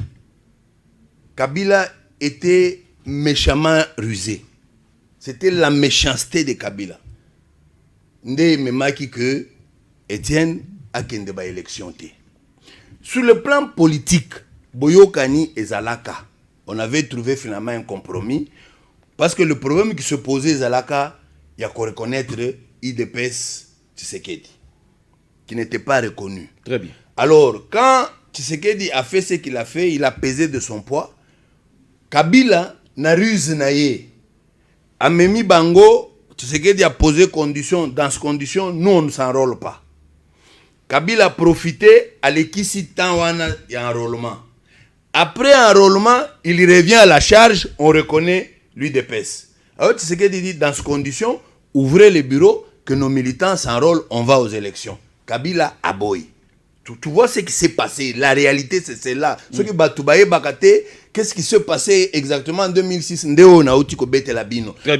Kabila était méchamment rusé. C'était la méchanceté de Kabila. Nde memaki que Etienne a kende ba élection te. Sur le plan politique, Boyokani et Zalaka, on avait trouvé finalement un compromis parce que le problème qui se posait Zalaka, il y a qu'à reconnaître IDPS Tshisekedi, qui n'était pas reconnu. Très bien. Alors, quand Tshisekedi a fait ce qu'il a fait, il a pesé de son poids. Kabila n'a ruse naïe. Amemi Bango, Tshisekedi a posé condition. Dans ces conditions, nous on ne s'enrôle pas. Kabila a profité à l'équisi Tawana et enrôlement. Après enrôlement, il revient à la charge, on reconnaît l'UDPS. Alors Tshisekedi dit dans ces conditions, ouvrez les bureaux, que nos militants s'enrôlent, on va aux élections. Kabila a boy. Tu vois ce qui s'est passé. La réalité, c'est celle-là. Ce que Batoubaye Bakate, qu'est-ce qui s'est passé exactement en 2006?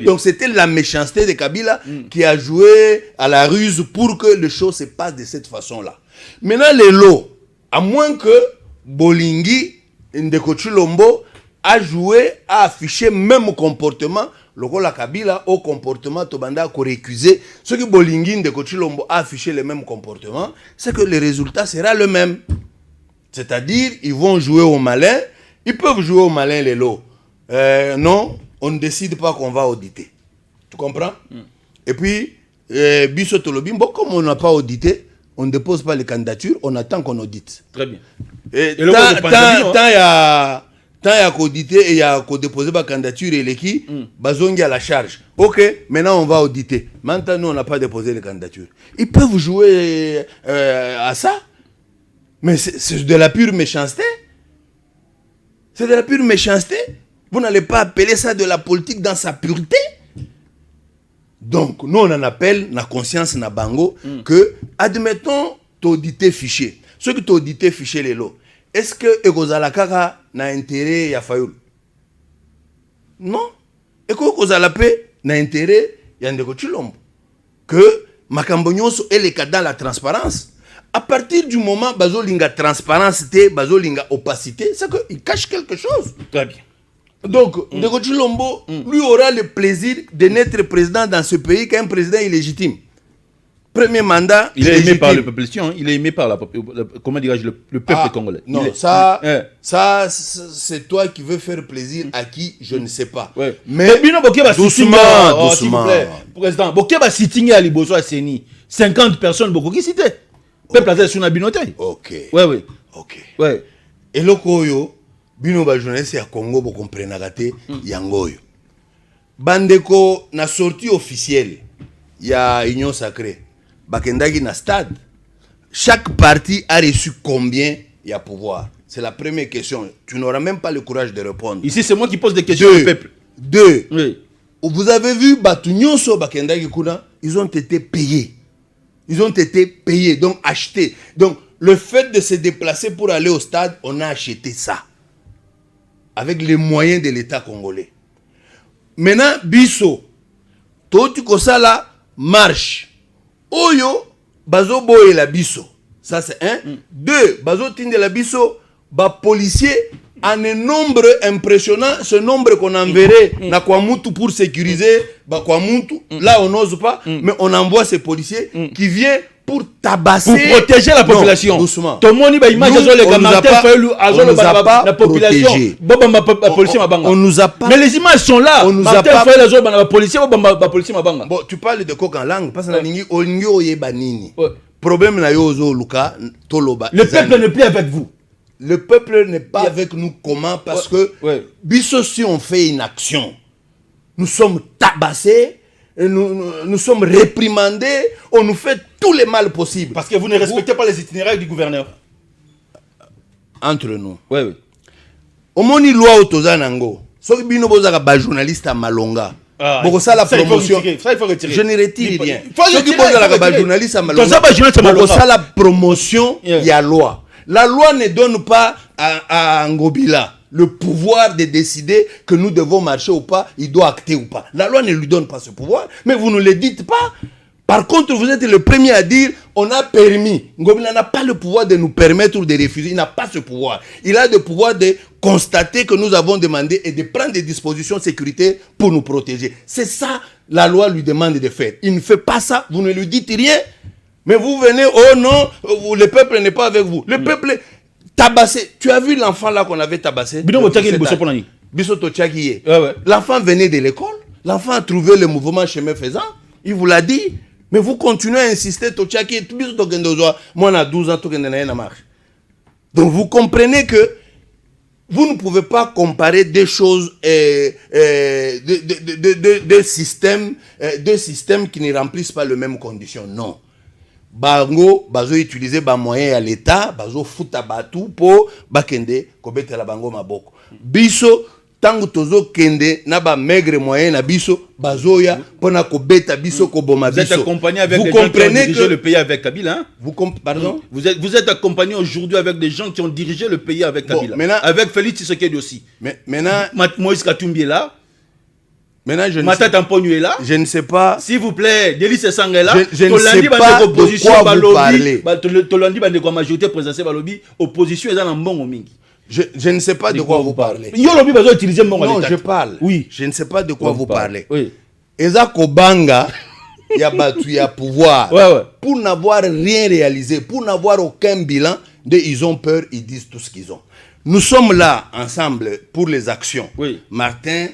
Donc c'était la méchanceté de Kabila qui a joué à la ruse pour que les choses se passent de cette façon-là. Maintenant, les lots, à moins que Bolingi, Ndeko Chilombo, a joué, a affiché même comportement, la Kabila au comportement Tobanda ko récusé. Ce que Bolingi Ndeko Chilombo a affiché le même comportement, c'est que le résultat sera le même. C'est-à-dire, ils vont jouer au malin. Ils peuvent jouer au malin les lots. Non, on ne décide pas qu'on va auditer. Tu comprends? Et puis, Bisso Tolobim, bon, comme on n'a pas audité, on ne dépose pas les candidatures, on attend qu'on audite. Très bien. Et tant il y a qu'auditer et il y a qu'à déposer ma candidature et l'équipe, bazongi à la charge. Ok, maintenant on va auditer. Maintenant, nous, on n'a pas déposé les candidatures. Ils peuvent jouer à ça, mais c'est de la pure méchanceté. C'est de la pure méchanceté. Vous n'allez pas appeler ça de la politique dans sa pureté. Donc, nous, on en appelle, la conscience, na bango, que, admettons, t'auditer fichier. Ceux qui t'auditent fichier les lots, est-ce que Ekozalakaka n'a intérêt à Fayoul? Non. Ekozalapé n'a intérêt à Ndeko Chilombo. Que Makambonyoso est le cas dans la transparence. À partir du moment où il y a transparence, il y a opacité, c'est qu'il cache quelque chose. Très bien. Donc, Ndeko Chilombo, lui aura le plaisir de n'être président dans ce pays qu'un président illégitime. Premier mandat, il est aimé par le peuple, il est aimé par comment dirais-je, le peuple congolais. Non, ça, c'est toi qui veux faire plaisir à qui, je ne sais pas. Ouais. Mais doucement, s'il vous plaît. Président, Bokeba sitting à Liboso à Seni, 50 personnes, beaucoup qui citaient. Peuple a sur la binote. Ok. Ouais, ouais. Ok. Ouais. Et le koyo, bino ba journaliste ya Congo bo comprendre gate yangoyo. Bandeko na sortie officielle, il y a Union Sacrée. Bakendagi na stade. Chaque parti a reçu combien il y a pouvoir? C'est la première question. Tu n'auras même pas le courage de répondre. Ici, c'est moi qui pose des questions au peuple. Deux. Oui. Vous avez vu Batunyoso Bakendagi Kuna, ils ont été payés. Ils ont été payés, donc achetés. Donc, le fait de se déplacer pour aller au stade, on a acheté ça. Avec les moyens de l'État congolais. Maintenant, Bisso, toti kosala marche oyo bazo boye la biso. Ça c'est un. Deux, bazo tinde la biso ba policier en un nombre impressionnant, ce nombre qu'on enverrait na Kwamutu pour sécuriser ba Kwamutu. Là on n'ose pas, mais on envoie ces policiers qui viennent pour tabasser, pour protéger la population. Non, doucement. Tout le monde va imaginer les gamins la population. On nous a pas. Mais les images sont là. On nous a pas. La policier mabanga. Bon, tu parles de coq en langue parce que na ningi onyo yebanini. Problème na yozo luka toloba. Le peuple n'est plus avec vous. Le peuple n'est pas avec nous. Comment? Parce que biso, si on fait une action, nous sommes tabassés. Nous sommes réprimandés, on nous fait tous les mal possibles. Parce que vous ne respectez pas les itinéraires du gouverneur. Entre nous. Oui, oui. Au moni loi autozanango. Soki bino bozaka ba journaliste à Malonga. Boko ça la promotion. Ça il faut retirer. Je ne retire rien. Soki bozaka ba journaliste à Malonga. Boko ça la promotion ya loi. La loi ne donne pas à Ngobila le pouvoir de décider que nous devons marcher ou pas, il doit acter ou pas. La loi ne lui donne pas ce pouvoir, mais vous ne le dites pas. Par contre, vous êtes le premier à dire, on a permis. Ngobila n'a pas le pouvoir de nous permettre ou de refuser, il n'a pas ce pouvoir. Il a le pouvoir de constater que nous avons demandé et de prendre des dispositions de sécurité pour nous protéger. C'est ça, la loi lui demande de faire. Il ne fait pas ça, vous ne lui dites rien, mais vous venez, oh non, le peuple n'est pas avec vous. Le peuple... Tabassé. Tu as vu l'enfant là qu'on avait tabassé? L'enfant venait de l'école. L'enfant a trouvé le mouvement chemin faisant. Il vous l'a dit. Mais vous continuez à insister. Moi, on a 12 ans. Donc vous comprenez que vous ne pouvez pas comparer des choses, deux systèmes qui ne remplissent pas les mêmes conditions. Non. Bango bazo utiliser ba moyen à l'état bazo futa batu po bakende kobeta la bango maboko biso tango tozo kende na ba maigre moyen na biso bazoya pona kobeta biso ko boma biso. Vous êtes accompagné avec des gens qui ont dirigé le pays avec Kabila, hein? Pardon? Vous êtes accompagné aujourd'hui avec des gens qui ont dirigé le pays avec Kabila. Maintenant, avec Félix Tshisekedi aussi. Mais maintenant Moïse Katumbi est là. Maintenant, je ne sais pas. S'il vous plaît, Délice Sang est là. Je ne sais pas de quoi vous parlez. Je ne sais pas de quoi vous parlez. Non, je parle. Oui. Je ne sais pas de quoi vous parlez. Oui. Eza Kobanga, il y a battu, il y a pouvoir. Pour n'avoir rien réalisé, pour n'avoir aucun bilan, ils ont peur, ils disent tout ce qu'ils ont. Nous sommes là, ensemble, pour les actions. Oui. Martin...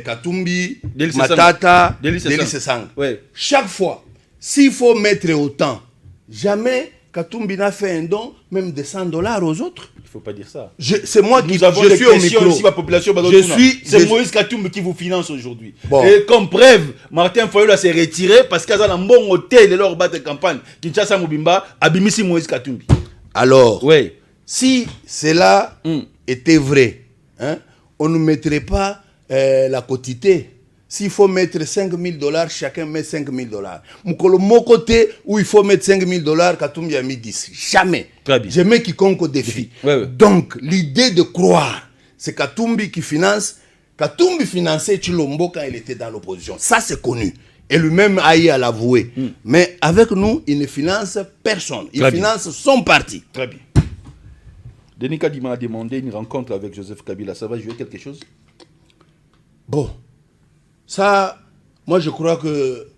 Katumbi, Matata, Délice Sang. Chaque fois, s'il faut mettre autant, jamais Katumbi n'a fait un don, même de $100 aux autres. Il ne faut pas dire ça. C'est moi qui suis au micro. Ici, ma population, c'est Moïse Katumbi qui vous finance aujourd'hui. Bon. Et comme preuve, Martin Fayulu s'est retiré parce qu'il y a un bon hôtel de leur de campagne. Kinshasa Mobimba, Abimisi Moïse Katumbi. Alors, si cela était vrai, hein, on ne mettrait pas la quotité. S'il faut mettre $5,000, chacun met $5,000. Mon côté où il faut mettre $5,000, Katumbi a mis 10. Jamais. Je mets quiconque au défi. Donc, l'idée de croire, c'est Katumbi qui finance. Katumbi finançait Chilombo quand il était dans l'opposition. Ça, c'est connu. Et lui-même a eu à l'avouer. Mais avec nous, il ne finance personne. Il finance son parti. Très bien. Denis Kadima a demandé une rencontre avec Joseph Kabila. Ça va jouer quelque chose? Bon, ça, moi je crois que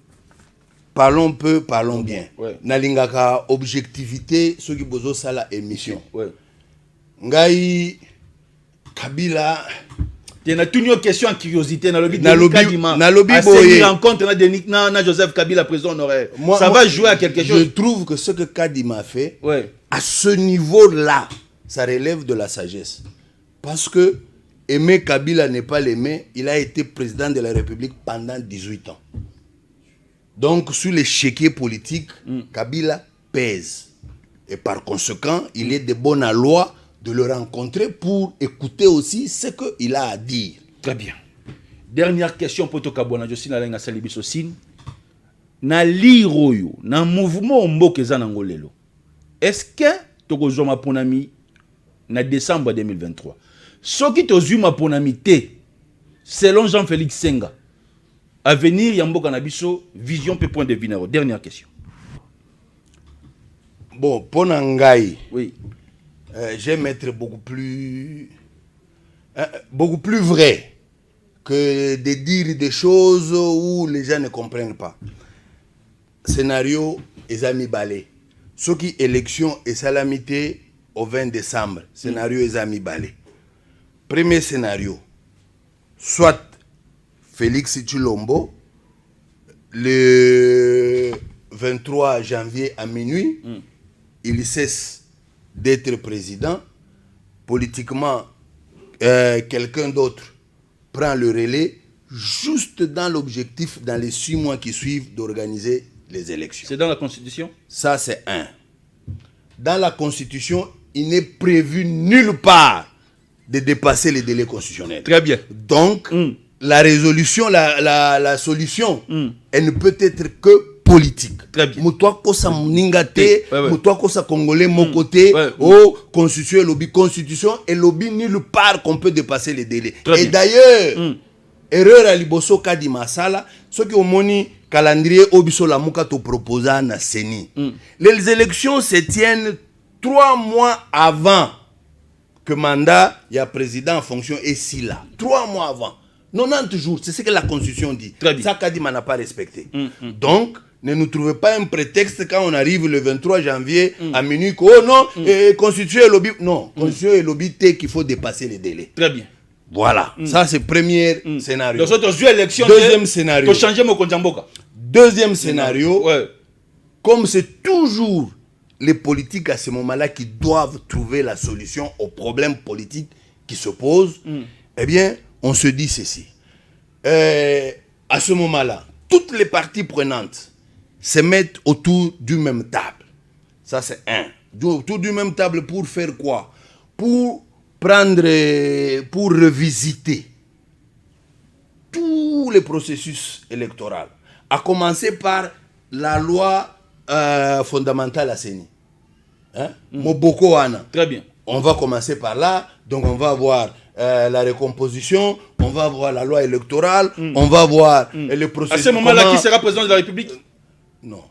parlons peu, parlons bien. Nalingaka objectivité, ceux qui bozo ça la émission. Ngai Kabila. Il y a une question en curiosité. Nalobi boye. Rencontre na Joseph Kabila président honoraire. Ça va jouer à quelque chose. Je trouve que ce que Kadima a fait, à ce niveau-là, ça relève de la sagesse. Parce que Aimé Kabila n'est pas l'aimé, il a été président de la République pendant 18 ans. Donc, sur l'échiquier politique, Kabila pèse. Et par conséquent, il est de bonne loi de le rencontrer pour écouter aussi ce qu'il a à dire. Très bien. Dernière question pour Tokabona, je suis dans la Salibisosine. Na liroyo, na mouvement mbokezana ngolelo. Est-ce que Tokozoma Ponami na décembre 2023? Ce qui te zuma ponamité, selon Jean-Félix Senga, Avenir Yambo Kanabiso, vision et point de vue. Dernière question. Bon, pour Nangaï, Oui. j'aime être beaucoup plus vrai que de dire des choses où les gens ne comprennent pas. Scénario, les amis balé. Ce qui élection et salamité au 20 décembre. Scénario, les amis balé. Premier scénario. Soit Félix Tshilombo, le 23 janvier à minuit, il cesse d'être président. Politiquement, quelqu'un d'autre prend le relais juste dans l'objectif, dans les 6 mois qui suivent, d'organiser les élections. C'est dans la Constitution? Ça, c'est un. Dans la Constitution, il n'est prévu nulle part de dépasser les délais constitutionnels. Très bien. Donc, la résolution, la solution, elle ne peut être que politique. Très bien. Moutoua kosa mningate, moutoua kosa congolais mon côté, constitution et lobby nulle part qu'on peut dépasser les délais. Très et bien. d'ailleurs, erreur à liboso kadi masala, ce qui au moni calendrier obiso la muka to proposa na seni. Les élections se tiennent 3 mois avant que mandat y a président en fonction est si là. 3 mois avant. 90 jours, c'est ce que la Constitution dit. Ça, Kadima n'a pas respecté. Donc, ne nous trouvez pas un prétexte quand on arrive le 23 janvier à minuit. Oh non, constituer le lobby. Non, constituer le lobby, qu'il faut dépasser les délais. Très bien. Voilà, ça c'est premier scénario. Donc, élection. Deuxième scénario. Changer mon Konjamboka. Deuxième scénario, ouais. Comme c'est toujours les politiques à ce moment-là qui doivent trouver la solution aux problèmes politiques qui se posent, eh bien, on se dit ceci. À ce moment-là, toutes les parties prenantes se mettent autour d'une même table. Ça, c'est un. Autour d'une même table pour faire quoi? Pour revisiter tous les processus électoraux. À commencer par la loi fondamentale à CENI. Moboko Ana. Très bien. On va commencer par là. Donc, on va avoir la recomposition, on va voir la loi électorale, on va voir le processus. À ce moment-là, qui sera président de la République? Non.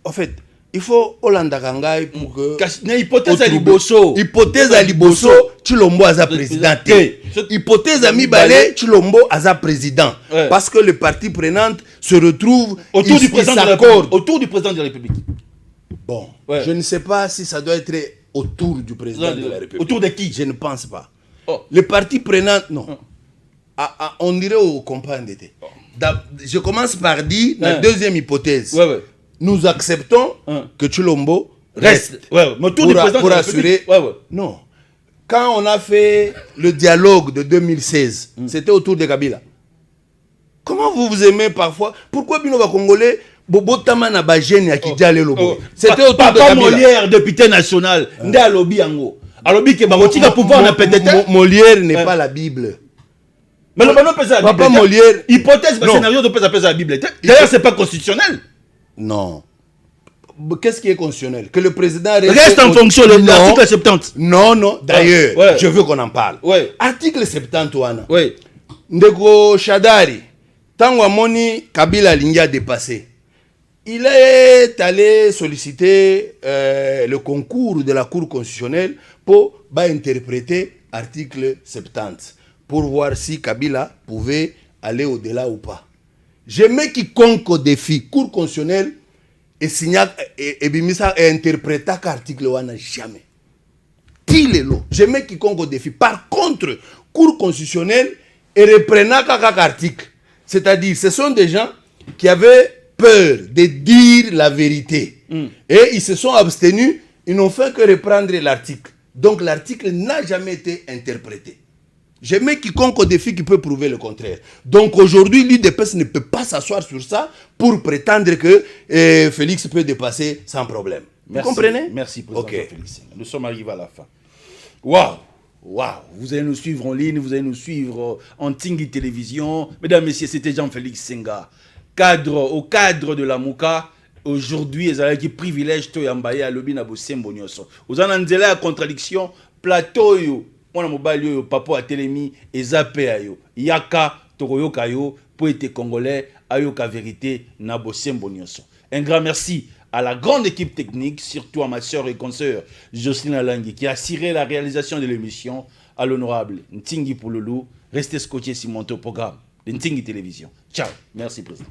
En fait, il faut Olanda Kangai pour que. Hypothèse à Liboso. Hypothèse à Liboso, Tshilombo Aza président. Hypothèse à Mibale, Tshilombo Aza président. Parce que les parties prenantes se retrouvent autour du président de la République. Bon, je ne sais pas si ça doit être autour du président de la République. Autour de qui? Je ne pense pas. Les parties prenantes, non. On dirait au compagne d'été. Je commence par dire la deuxième hypothèse. Nous acceptons que Tshilombo reste pour assurer. Non. Quand on a fait le dialogue de 2016, c'était autour de Kabila. Comment vous aimez parfois? Pourquoi Bino Congolais Bobotama na bajeni akidjale lobo? C'était autour de Kabila. Molière, député national, nda lobi yango. Alobi ke bakotika pouvoir na peut-être. Molière n'est pas la Bible. Mais le ballon pèse la Bible. Papa Molière. Hypothèse, scénario de pèse la Bible. D'ailleurs, c'est pas constitutionnel. Non. Qu'est-ce qui est constitutionnel? Que le président reste en fonction de l'article 70. Non. D'ailleurs, je veux qu'on en parle. Article 70, Wana. Ndeko Shadari, tango amoni Kabila Lingia dépassé, il est allé solliciter le concours de la Cour constitutionnelle pour interpréter l'article 70, pour voir si Kabila pouvait aller au-delà ou pas. Je mets quiconque au défi, Cour constitutionnelle, et signa et bimisa et interpréta l'article wana jamais. Tilelo. Je mets quiconque au défi. Par contre, Cour constitutionnelle et reprenant quelques articles. C'est-à-dire, ce sont des gens qui avaient peur de dire la vérité. Et ils se sont abstenus, ils n'ont fait que reprendre l'article. Donc l'article n'a jamais été interprété. Je mets quiconque au défi qui peut prouver le contraire. Donc aujourd'hui, l'UDPS ne peut pas s'asseoir sur ça pour prétendre que Félix peut dépasser sans problème. Vous comprenez? Merci, président Félix. Nous sommes arrivés à la fin. Waouh! Vous allez nous suivre en ligne, vous allez nous suivre en Tingui Télévision. Mesdames, Messieurs, c'était Jean-Félix Senga. Au cadre de la Mouka, aujourd'hui, ils ont qui privilège to yambaye à l'obi na bosembo nyoso. Vous en avez la contradiction, plateau yo. mwana mobali oyo papa atelemi eza pe ayo yaka tokoyoka yo pour être congolais ayoka vérité na bosembo nyonso. Un grand merci à la grande équipe technique, surtout à ma sœur et consoeur Jocelyne Alangi qui a assuré la réalisation de l'émission, à l'honorable Ntingi Pouloulou. Restez scotchés sur mon programme de Ntingi Télévision. Ciao. Merci président.